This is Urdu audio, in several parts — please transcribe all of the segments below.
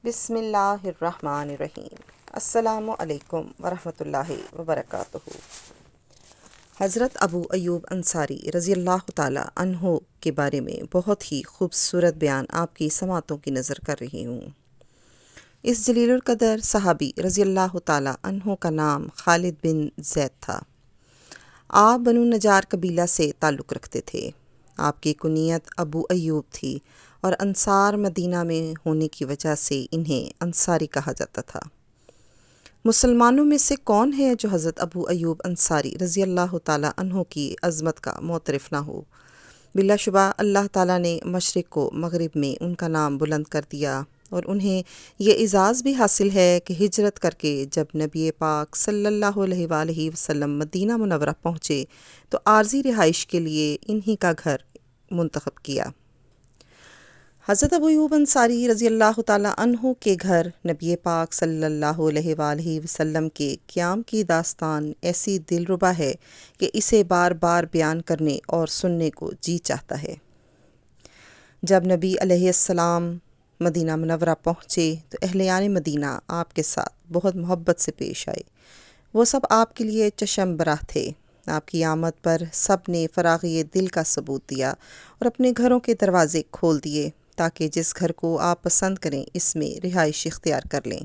بسم اللہ الرحمن الرحیم۔ السلام علیکم ورحمۃ اللہ وبرکاتہ۔ حضرت ابو ایوب انصاری رضی اللہ تعالیٰ عنہ کے بارے میں بہت ہی خوبصورت بیان آپ کی سماعتوں کی نظر کر رہی ہوں۔ اس جلیل القدر صحابی رضی اللہ تعالیٰ عنہ کا نام خالد بن زید تھا۔ آپ بنو نجار قبیلہ سے تعلق رکھتے تھے۔ آپ کی کنیت ابو ایوب تھی اور انصار مدینہ میں ہونے کی وجہ سے انہیں انصاری کہا جاتا تھا۔ مسلمانوں میں سے کون ہے جو حضرت ابو ایوب انصاری رضی اللہ تعالیٰ عنہ کی عظمت کا معترف نہ ہو؟ بلا شبہ اللہ تعالیٰ نے مشرق و مغرب میں ان کا نام بلند کر دیا، اور انہیں یہ اعزاز بھی حاصل ہے کہ ہجرت کر کے جب نبی پاک صلی اللہ علیہ وآلہ وسلم مدینہ منورہ پہنچے تو عارضی رہائش کے لیے انہی کا گھر منتخب کیا۔ حضرت ابو ایوب انصاری رضی اللہ تعالیٰ عنہ کے گھر نبی پاک صلی اللہ علیہ وآلہ وسلم کے قیام کی داستان ایسی دلربا ہے کہ اسے بار بار بیان کرنے اور سننے کو جی چاہتا ہے۔ جب نبی علیہ السلام مدینہ منورہ پہنچے تو اہلیان مدینہ آپ کے ساتھ بہت محبت سے پیش آئے۔ وہ سب آپ کے لیے چشم براہ تھے۔ آپ کی آمد پر سب نے فراغی دل کا ثبوت دیا اور اپنے گھروں کے دروازے کھول دیے تاکہ جس گھر کو آپ پسند کریں اس میں رہائش اختیار کر لیں۔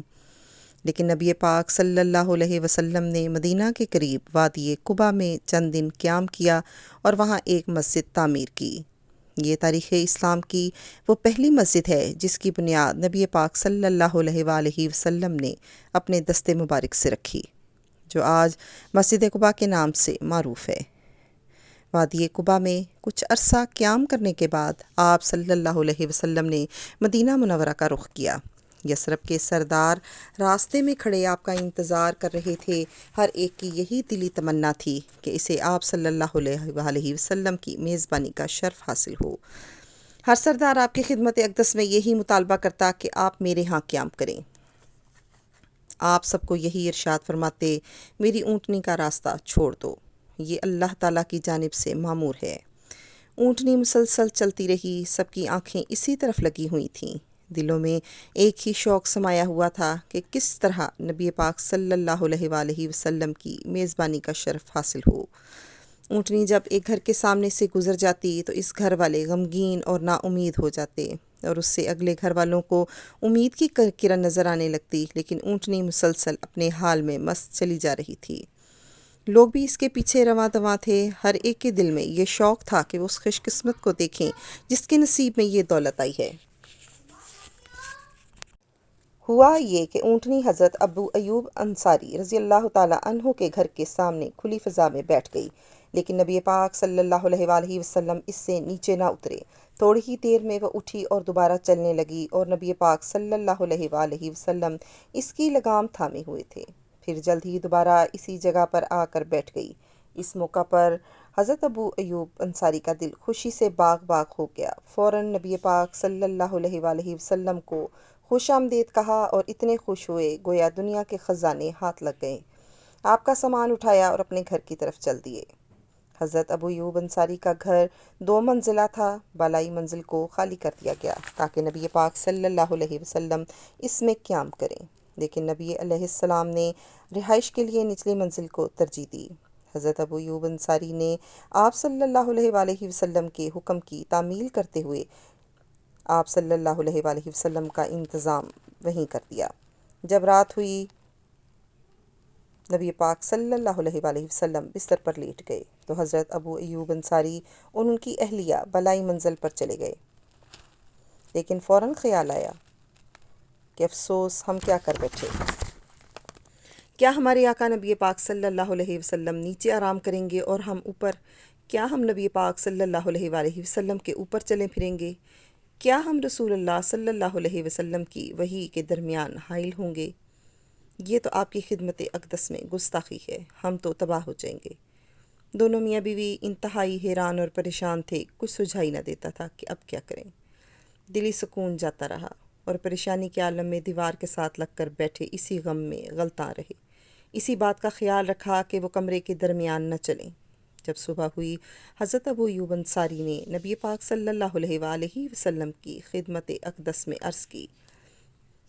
لیکن نبی پاک صلی اللہ علیہ وسلم نے مدینہ کے قریب وادی قباء میں چند دن قیام کیا اور وہاں ایک مسجد تعمیر کی۔ یہ تاریخ اسلام کی وہ پہلی مسجد ہے جس کی بنیاد نبی پاک صلی اللہ علیہ وآلہ وسلم نے اپنے دست مبارک سے رکھی، جو آج مسجد قباء کے نام سے معروف ہے۔ وادی قباء میں کچھ عرصہ قیام کرنے کے بعد آپ صلی اللہ علیہ وسلم نے مدینہ منورہ کا رخ کیا۔ یثرب کے سردار راستے میں کھڑے آپ کا انتظار کر رہے تھے۔ ہر ایک کی یہی دلی تمنا تھی کہ اسے آپ صلی اللہ علیہ وآلہ وسلم کی میزبانی کا شرف حاصل ہو۔ ہر سردار آپ کی خدمت اقدس میں یہی مطالبہ کرتا کہ آپ میرے ہاں قیام کریں۔ آپ سب کو یہی ارشاد فرماتے، میری اونٹنی کا راستہ چھوڑ دو، یہ اللہ تعالیٰ کی جانب سے مامور ہے۔ اونٹنی مسلسل چلتی رہی، سب کی آنکھیں اسی طرف لگی ہوئی تھیں۔ دلوں میں ایک ہی شوق سمایا ہوا تھا کہ کس طرح نبی پاک صلی اللہ علیہ وآلہ وسلم کی میزبانی کا شرف حاصل ہو۔ اونٹنی جب ایک گھر کے سامنے سے گزر جاتی تو اس گھر والے غمگین اور نا امید ہو جاتے، اور اس سے اگلے گھر والوں کو امید کی کرن نظر آنے لگتی، لیکن اونٹنی مسلسل اپنے حال میں مست چلی جا رہی تھی۔ لوگ بھی اس کے پیچھے رواں دواں تھے۔ ہر ایک کے دل میں یہ شوق تھا کہ وہ اس خوش قسمت کو دیکھیں جس کے نصیب میں یہ دولت آئی ہے۔ ہوا یہ کہ اونٹنی حضرت ابو ایوب انصاری رضی اللہ تعالیٰ عنہ کے گھر کے سامنے کھلی فضا میں بیٹھ گئی، لیکن نبی پاک صلی اللہ علیہ وآلہ وسلم اس سے نیچے نہ اترے۔ تھوڑی ہی دیر میں وہ اٹھی اور دوبارہ چلنے لگی، اور نبی پاک صلی اللہ علیہ وآلہ وسلم اس کی لگام تھامے ہوئے تھے۔ پھر جلد ہی دوبارہ اسی جگہ پر آ کر بیٹھ گئی۔ اس موقع پر حضرت ابو ایوب انصاری کا دل خوشی سے باغ باغ ہو گیا۔ فوراً نبی پاک صلی اللہ علیہ وآلہ وسلم کو خوش آمدید کہا اور اتنے خوش ہوئے گویا دنیا کے خزانے ہاتھ لگ گئے۔ آپ کا سامان اٹھایا اور اپنے گھر کی طرف چل دیے۔ حضرت ابو ایوب انصاری کا گھر 2 منزلہ تھا۔ بالائی منزل کو خالی کر دیا گیا تاکہ نبی پاک صلی اللہ علیہ وسلم اس میں قیام کریں، لیکن نبی علیہ السلام نے رہائش کے لیے نچلی منزل کو ترجیح دی۔ حضرت ابو ایوب انصاری نے آپ صلی اللہ علیہ وآلہ وسلم کے حکم کی تعمیل کرتے ہوئے آپ صلی اللہ علیہ وآلہ وسلم کا انتظام وہیں کر دیا۔ جب رات ہوئی، نبی پاک صلی اللہ علیہ وآلہ وسلم بستر پر لیٹ گئے تو حضرت ابو ایوب انصاری اور ان کی اہلیہ بالائی منزل پر چلے گئے، لیکن فوراً خیال آیا کہ افسوس، ہم کیا کر بیٹھے۔ کیا ہمارے آقا نبی پاک صلی اللہ علیہ وسلم نیچے آرام کریں گے اور ہم اوپر؟ کیا ہم نبی پاک صلی اللہ علیہ وآلہ وسلم کے اوپر چلے پھریں گے؟ کیا ہم رسول اللہ صلی اللہ علیہ وسلم کی وحی کے درمیان حائل ہوں گے؟ یہ تو آپ کی خدمت اقدس میں گستاخی ہے، ہم تو تباہ ہو جائیں گے۔ دونوں میاں بیوی انتہائی حیران اور پریشان تھے، کچھ سجھائی نہ دیتا تھا کہ اب کیا کریں۔ دلی سکون جاتا رہا اور پریشانی کے عالم میں دیوار کے ساتھ لگ کر بیٹھے اسی غم میں غلطاں رہے۔ اسی بات کا خیال رکھا کہ وہ کمرے کے درمیان نہ چلیں۔ جب صبح ہوئی، حضرت ابو ایوب انصاری نے نبی پاک صلی اللہ علیہ وآلہ وسلم کی خدمت اقدس میں عرض کی،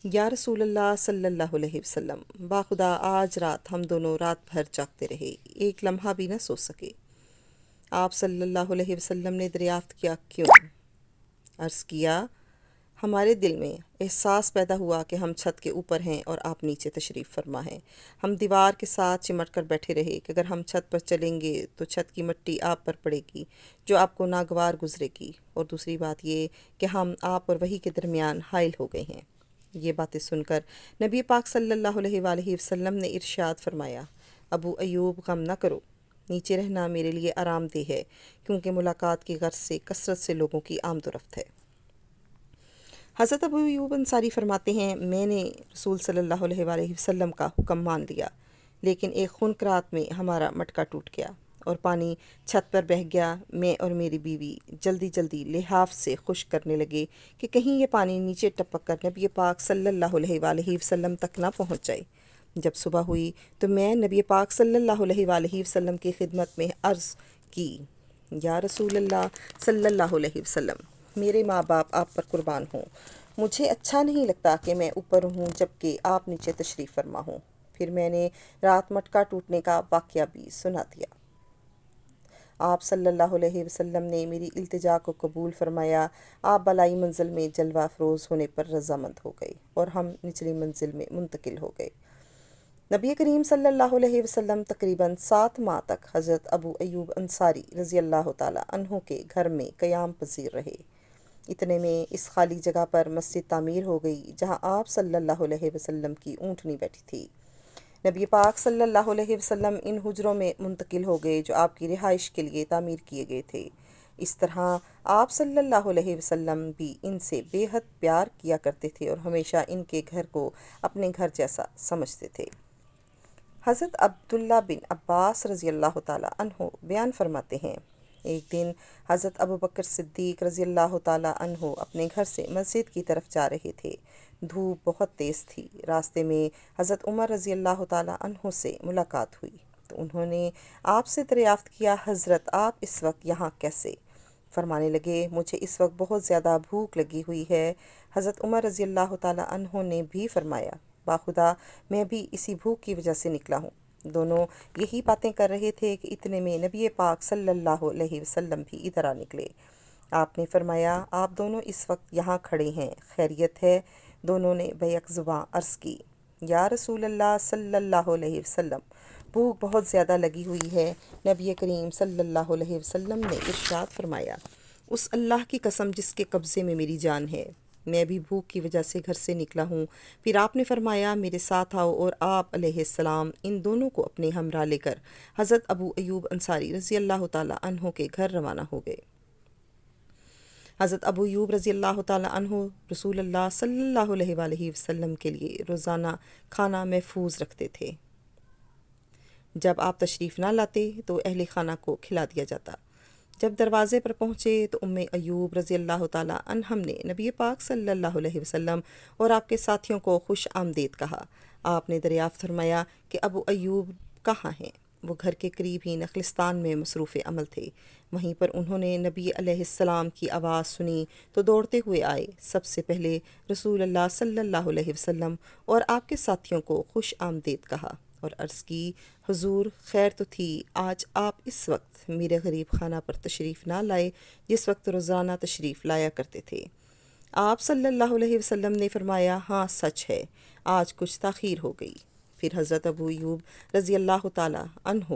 یا رسول اللہ صلی اللہ علیہ وسلم، باخدا آج رات ہم دونوں رات بھر جاگتے رہے، ایک لمحہ بھی نہ سو سکے۔ آپ صلی اللہ علیہ وسلم نے دریافت کیا کیوں؟ عرض کیا ہمارے دل میں احساس پیدا ہوا کہ ہم چھت کے اوپر ہیں اور آپ نیچے تشریف فرما ہیں۔ ہم دیوار کے ساتھ چمٹ کر بیٹھے رہے کہ اگر ہم چھت پر چلیں گے تو چھت کی مٹی آپ پر پڑے گی جو آپ کو ناگوار گزرے گی، اور دوسری بات یہ کہ ہم آپ اور وحی کے درمیان حائل ہو گئے ہیں۔ یہ باتیں سن کر نبی پاک صلی اللہ علیہ وآلہ وسلم نے ارشاد فرمایا، ابو ایوب غم نہ کرو، نیچے رہنا میرے لیے آرام دہ ہے، کیونکہ ملاقات کی غرض سے کثرت سے لوگوں کی آمد و رفت ہے۔ حضرت ابو ایوب انصاری فرماتے ہیں، میں نے رسول صلی اللہ علیہ وآلہ وسلم کا حکم مان لیا، لیکن ایک خنک رات میں ہمارا مٹکا ٹوٹ گیا اور پانی چھت پر بہہ گیا۔ میں اور میری بیوی جلدی جلدی لحاف سے خشک کرنے لگے کہ کہیں یہ پانی نیچے ٹپک کر نبی پاک صلی اللہ علیہ وآلہ وسلم تک نہ پہنچ جائے۔ جب صبح ہوئی تو میں نبی پاک صلی اللہ علیہ وآلہ وسلم کی خدمت میں عرض کی، یا رسول اللہ صلی اللہ علیہ وسلم، میرے ماں باپ آپ پر قربان ہوں، مجھے اچھا نہیں لگتا کہ میں اوپر ہوں جبکہ آپ نیچے تشریف فرما ہوں۔ پھر میں نے رات مٹکا ٹوٹنے کا واقعہ بھی سنا دیا۔ آپ صلی اللہ علیہ وسلم نے میری التجا کو قبول فرمایا۔ آپ بالائی منزل میں جلوہ افروز ہونے پر رضامند ہو گئے اور ہم نچلی منزل میں منتقل ہو گئے۔ نبی کریم صلی اللہ علیہ وسلم تقریباً 7 ماہ تک حضرت ابو ایوب انصاری رضی اللہ تعالی عنہ کے گھر میں قیام پذیر رہے۔ اتنے میں اس خالی جگہ پر مسجد تعمیر ہو گئی جہاں آپ صلی اللہ علیہ وسلم کی اونٹنی بیٹھی تھی۔ نبی پاک صلی اللہ علیہ وسلم ان حجروں میں منتقل ہو گئے جو آپ کی رہائش کے لیے تعمیر کیے گئے تھے۔ اس طرح آپ صلی اللہ علیہ وسلم بھی ان سے بے حد پیار کیا کرتے تھے اور ہمیشہ ان کے گھر کو اپنے گھر جیسا سمجھتے تھے۔ حضرت عبداللہ بن عباس رضی اللہ تعالیٰ عنہ بیان فرماتے ہیں، ایک دن حضرت ابوبکر صدیق رضی اللہ تعالیٰ عنہ اپنے گھر سے مسجد کی طرف جا رہے تھے۔ دھوپ بہت تیز تھی۔ راستے میں حضرت عمر رضی اللہ تعالیٰ عنہ سے ملاقات ہوئی تو انہوں نے آپ سے دریافت کیا، حضرت آپ اس وقت یہاں کیسے؟ فرمانے لگے، مجھے اس وقت بہت زیادہ بھوک لگی ہوئی ہے۔ حضرت عمر رضی اللہ تعالیٰ عنہ نے بھی فرمایا، باخدا میں بھی اسی بھوک کی وجہ سے نکلا ہوں۔ دونوں یہی باتیں کر رہے تھے کہ اتنے میں نبی پاک صلی اللہ علیہ وسلم بھی ادھر آ نکلے۔ آپ نے فرمایا، آپ دونوں اس وقت یہاں کھڑے ہیں، خیریت ہے؟ دونوں نے بیک زباں عرض کی، یا رسول اللہ صلی اللہ علیہ وسلم، بھوک بہت زیادہ لگی ہوئی ہے۔ نبی کریم صلی اللہ علیہ وسلم نے ارشاد فرمایا، اس اللہ کی قسم جس کے قبضے میں میری جان ہے، میں بھی بھوک کی وجہ سے گھر سے نکلا ہوں۔ پھر آپ نے فرمایا، میرے ساتھ آؤ، اور آپ علیہ السلام ان دونوں کو اپنے ہمراہ لے کر حضرت ابو ایوب انصاری رضی اللہ تعالیٰ عنہ کے گھر روانہ ہو گئے۔ حضرت ابو ایوب رضی اللہ تعالیٰ عنہ رسول اللہ صلی اللہ علیہ وآلہ وسلم کے لیے روزانہ کھانا محفوظ رکھتے تھے۔ جب آپ تشریف نہ لاتے تو اہل خانہ کو کھلا دیا جاتا۔ جب دروازے پر پہنچے تو ام ایوب رضی اللہ تعالیٰ عنہم نے نبی پاک صلی اللہ علیہ وسلم اور آپ کے ساتھیوں کو خوش آمدید کہا۔ آپ نے دریافت فرمایا کہ ابو ایوب کہاں ہیں؟ وہ گھر کے قریب ہی نخلستان میں مصروف عمل تھے۔ وہیں پر انہوں نے نبی علیہ السلام کی آواز سنی تو دوڑتے ہوئے آئے۔ سب سے پہلے رسول اللہ صلی اللہ علیہ وسلم اور آپ کے ساتھیوں کو خوش آمدید کہا اور عرض کی، حضور خیر تو تھی، آج آپ اس وقت میرے غریب خانہ پر تشریف نہ لائے جس وقت روزانہ تشریف لایا کرتے تھے۔ آپ صلی اللہ علیہ وسلم نے فرمایا، ہاں سچ ہے، آج کچھ تاخیر ہو گئی۔ پھر حضرت ابو ایوب رضی اللہ تعالیٰ عنہ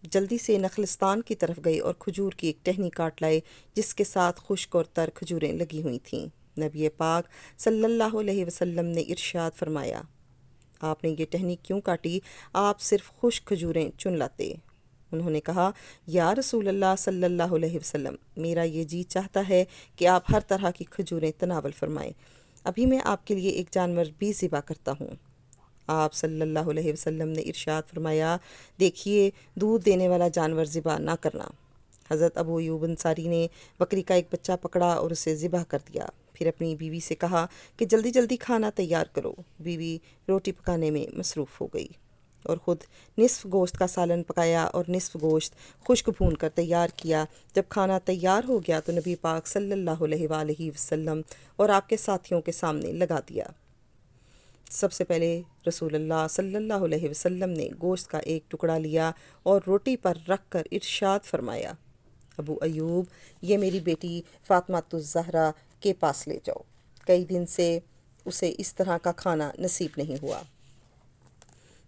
جلدی سے نخلستان کی طرف گئے اور کھجور کی ایک ٹہنی کاٹ لائے جس کے ساتھ خشک اور تر کھجوریں لگی ہوئی تھیں۔ نبی پاک صلی اللہ علیہ وسلم نے ارشاد فرمایا، آپ نے یہ ٹہنی کیوں کاٹی؟ آپ صرف خشک کھجوریں چن لاتے۔ انہوں نے کہا، یا رسول اللہ صلی اللہ علیہ وسلم، میرا یہ جی چاہتا ہے کہ آپ ہر طرح کی کھجوریں تناول فرمائیں۔ ابھی میں آپ کے لیے ایک جانور بھی ذبح کرتا ہوں۔ آپ صلی اللہ علیہ وسلم نے ارشاد فرمایا، دیکھیے، دودھ دینے والا جانور ذبح نہ کرنا۔ حضرت ابو ایوب انصاری نے بکری کا ایک بچہ پکڑا اور اسے ذبح کر دیا۔ پھر اپنی بیوی سے کہا کہ جلدی جلدی کھانا تیار کرو۔ بیوی روٹی پکانے میں مصروف ہو گئی اور خود نصف گوشت کا سالن پکایا اور نصف گوشت خشک بھون کر تیار کیا۔ جب کھانا تیار ہو گیا تو نبی پاک صلی اللہ علیہ وآلہ وسلم اور آپ کے ساتھیوں کے سامنے لگا دیا۔ سب سے پہلے رسول اللہ صلی اللہ علیہ وسلم نے گوشت کا ایک ٹکڑا لیا اور روٹی پر رکھ کر ارشاد فرمایا، ابو ایوب، یہ میری بیٹی فاطمہ الزہرا کے پاس لے جاؤ، کئی دن سے اسے اس طرح کا کھانا نصیب نہیں ہوا۔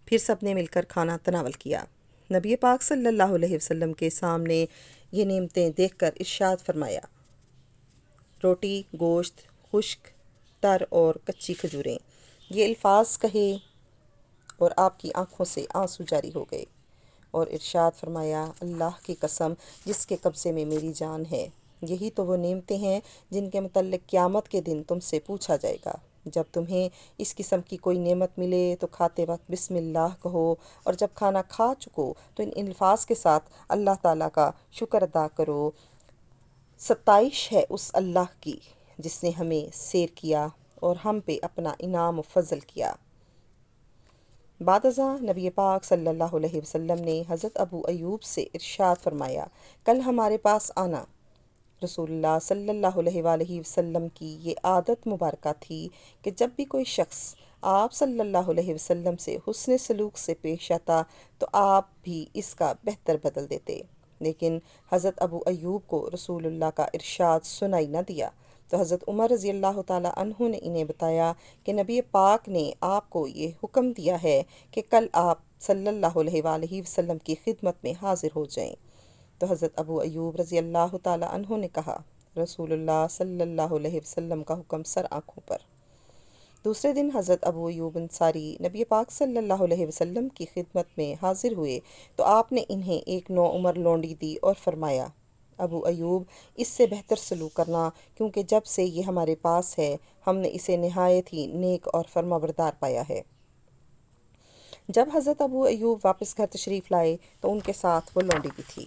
پھر سب نے مل کر کھانا تناول کیا۔ نبی پاک صلی اللہ علیہ وسلم کے سامنے یہ نعمتیں دیکھ کر ارشاد فرمایا، روٹی، گوشت، خشک، تر اور کچی کھجوریں، یہ الفاظ کہے اور آپ کی آنکھوں سے آنسو جاری ہو گئے، اور ارشاد فرمایا، اللہ کی قسم جس کے قبضے میں میری جان ہے، یہی تو وہ نعمتیں ہیں جن کے متعلق قیامت کے دن تم سے پوچھا جائے گا۔ جب تمہیں اس قسم کی کوئی نعمت ملے تو کھاتے وقت بسم اللہ کہو، اور جب کھانا کھا چکو تو ان الفاظ کے ساتھ اللہ تعالیٰ کا شکر ادا کرو، ستائش ہے اس اللہ کی جس نے ہمیں سیر کیا اور ہم پہ اپنا انعام و فضل کیا۔ بعد ازاں نبی پاک صلی اللہ علیہ وسلم نے حضرت ابو ایوب سے ارشاد فرمایا، کل ہمارے پاس آنا۔ رسول اللہ صلی اللہ علیہ وآلہ وسلم کی یہ عادت مبارکہ تھی کہ جب بھی کوئی شخص آپ صلی اللہ علیہ وسلم سے حسن سلوک سے پیش آتا تو آپ بھی اس کا بہتر بدل دیتے، لیکن حضرت ابو ایوب کو رسول اللہ کا ارشاد سنائی نہ دیا، تو حضرت عمر رضی اللہ تعالیٰ عنہ نے انہیں بتایا کہ نبی پاک نے آپ کو یہ حکم دیا ہے کہ کل آپ صلی اللہ علیہ وآلہ وسلم کی خدمت میں حاضر ہو جائیں۔ تو حضرت ابو ایوب رضی اللہ تعالیٰ عنہ نے کہا، رسول اللہ صلی اللہ علیہ وسلم کا حکم سر آنکھوں پر۔ دوسرے دن حضرت ابو ایوب انصاری نبی پاک صلی اللہ علیہ وسلم کی خدمت میں حاضر ہوئے تو آپ نے انہیں ایک نوعمر لونڈی دی اور فرمایا، ابو ایوب، اس سے بہتر سلوک کرنا، کیونکہ جب سے یہ ہمارے پاس ہے ہم نے اسے نہایت ہی نیک اور فرمانبردار پایا ہے۔ جب حضرت ابو ایوب واپس گھر تشریف لائے تو ان کے ساتھ وہ لونڈی بھی تھی۔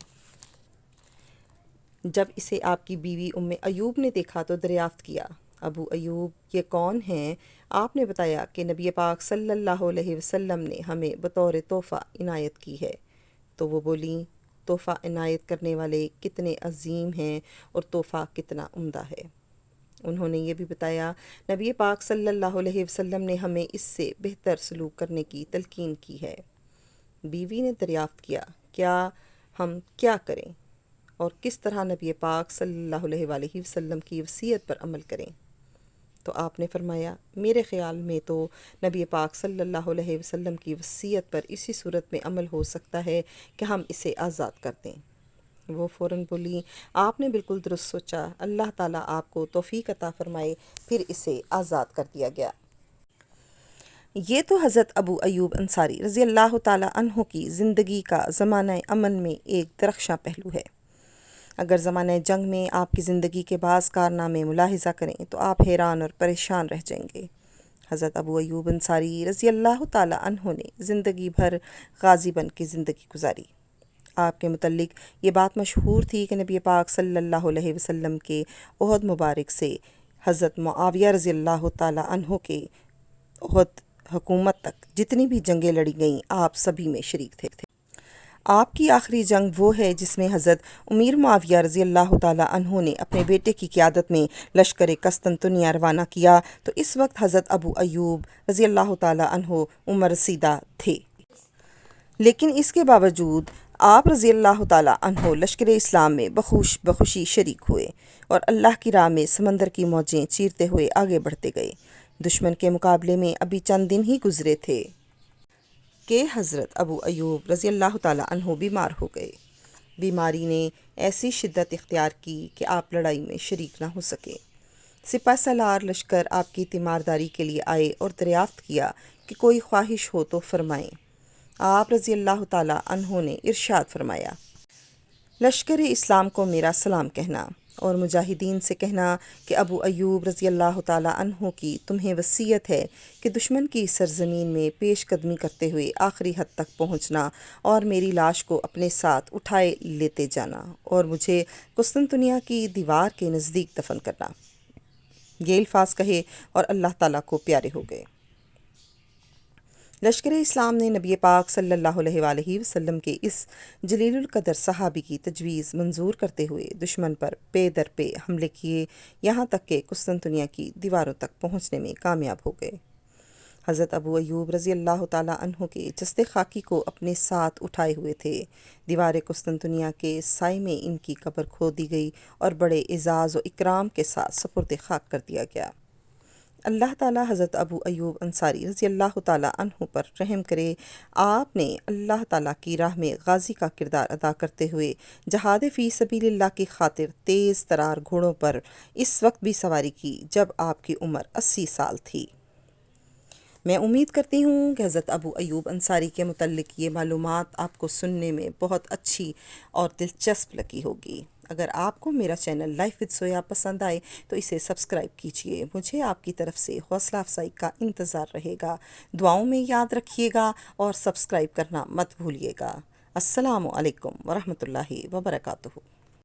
جب اسے آپ کی بیوی ام ایوب نے دیکھا تو دریافت کیا، ابو ایوب، یہ کون ہیں؟ آپ نے بتایا کہ نبی پاک صلی اللہ علیہ وسلم نے ہمیں بطور تحفہ عنایت کی ہے۔ تو وہ بولیں، تحفہ عنایت کرنے والے کتنے عظیم ہیں اور تحفہ کتنا عمدہ ہے۔ انہوں نے یہ بھی بتایا، نبی پاک صلی اللہ علیہ وسلم نے ہمیں اس سے بہتر سلوک کرنے کی تلقین کی ہے۔ بیوی نے دریافت کیا، کیا ہم کیا کریں اور کس طرح نبی پاک صلی اللہ علیہ وآلہ وسلم کی وصیت پر عمل کریں؟ تو آپ نے فرمایا، میرے خیال میں تو نبی پاک صلی اللہ علیہ وسلم کی وصیت پر اسی صورت میں عمل ہو سکتا ہے کہ ہم اسے آزاد کر دیں۔ وہ فوراً بولی، آپ نے بالکل درست سوچا، اللہ تعالیٰ آپ کو توفیق عطا فرمائے۔ پھر اسے آزاد کر دیا گیا۔ یہ تو حضرت ابو ایوب انصاری رضی اللہ تعالیٰ عنہ کی زندگی کا زمانہ امن میں ایک درخشاں پہلو ہے۔ اگر زمانہ جنگ میں آپ کی زندگی کے بعض کارنامے ملاحظہ کریں تو آپ حیران اور پریشان رہ جائیں گے۔ حضرت ابو ایوب انصاری رضی اللہ تعالیٰ عنہ نے زندگی بھر غازی بن کے زندگی گزاری۔ آپ کے متعلق یہ بات مشہور تھی کہ نبی پاک صلی اللہ علیہ وسلم کے عہد مبارک سے حضرت معاویہ رضی اللہ تعالیٰ عنہ کے عہد حکومت تک جتنی بھی جنگیں لڑی گئیں آپ سبھی میں شریک تھے۔ آپ کی آخری جنگ وہ ہے جس میں حضرت امیر معاویہ رضی اللہ تعالیٰ عنہ نے اپنے بیٹے کی قیادت میں لشکر قسطنطنیہ روانہ کیا، تو اس وقت حضرت ابو ایوب رضی اللہ تعالیٰ عنہ عمر رسیدہ تھے، لیکن اس کے باوجود آپ رضی اللہ تعالیٰ عنہ لشکر اسلام میں بخوشی شریک ہوئے اور اللہ کی راہ میں سمندر کی موجیں چیرتے ہوئے آگے بڑھتے گئے۔ دشمن کے مقابلے میں ابھی چند دن ہی گزرے تھے کہ حضرت ابو ایوب رضی اللہ تعالیٰ عنہ بیمار ہو گئے۔ بیماری نے ایسی شدت اختیار کی کہ آپ لڑائی میں شریک نہ ہو سکے۔ سپہ سالار لشکر آپ کی تیمارداری کے لیے آئے اور دریافت کیا کہ کوئی خواہش ہو تو فرمائیں۔ آپ رضی اللہ تعالیٰ عنہ نے ارشاد فرمایا، لشکر اسلام کو میرا سلام کہنا اور مجاہدین سے کہنا کہ ابو ایوب رضی اللہ تعالیٰ عنہ کی تمہیں وصیت ہے کہ دشمن کی سرزمین میں پیش قدمی کرتے ہوئے آخری حد تک پہنچنا اور میری لاش کو اپنے ساتھ اٹھائے لیتے جانا اور مجھے قسطنطنیہ کی دیوار کے نزدیک دفن کرنا۔ یہ الفاظ کہے اور اللہ تعالیٰ کو پیارے ہو گئے۔ لشکر اسلام نے نبی پاک صلی اللہ علیہ وآلہ وسلم کے اس جلیل القدر صحابی کی تجویز منظور کرتے ہوئے دشمن پر پے در پے حملے کیے، یہاں تک کہ قسطنطنیہ کی دیواروں تک پہنچنے میں کامیاب ہو گئے۔ حضرت ابو ایوب رضی اللہ تعالیٰ عنہ کے جسد خاکی کو اپنے ساتھ اٹھائے ہوئے تھے۔ دیوار قسطنطنیہ کے سائے میں ان کی قبر کھودی گئی اور بڑے اعزاز و اکرام کے ساتھ سپرد خاک کر دیا گیا۔ اللہ تعالیٰ حضرت ابو ایوب انصاری رضی اللہ تعالیٰ عنہ پر رحم کرے۔ آپ نے اللہ تعالیٰ کی راہ میں غازی کا کردار ادا کرتے ہوئے جہاد فی سبیل اللہ کی خاطر تیز ترار گھوڑوں پر اس وقت بھی سواری کی جب آپ کی عمر 80 سال تھی۔ میں امید کرتی ہوں کہ حضرت ابو ایوب انصاری کے متعلق یہ معلومات آپ کو سننے میں بہت اچھی اور دلچسپ لگی ہوگی۔ اگر آپ کو میرا چینل لائف وتھ سویا پسند آئے تو اسے سبسکرائب کیجیے۔ مجھے آپ کی طرف سے حوصلہ افزائی کا انتظار رہے گا۔ دعاؤں میں یاد رکھیے گا اور سبسکرائب کرنا مت بھولیے گا۔ السلام علیکم ورحمۃ اللہ وبرکاتہ۔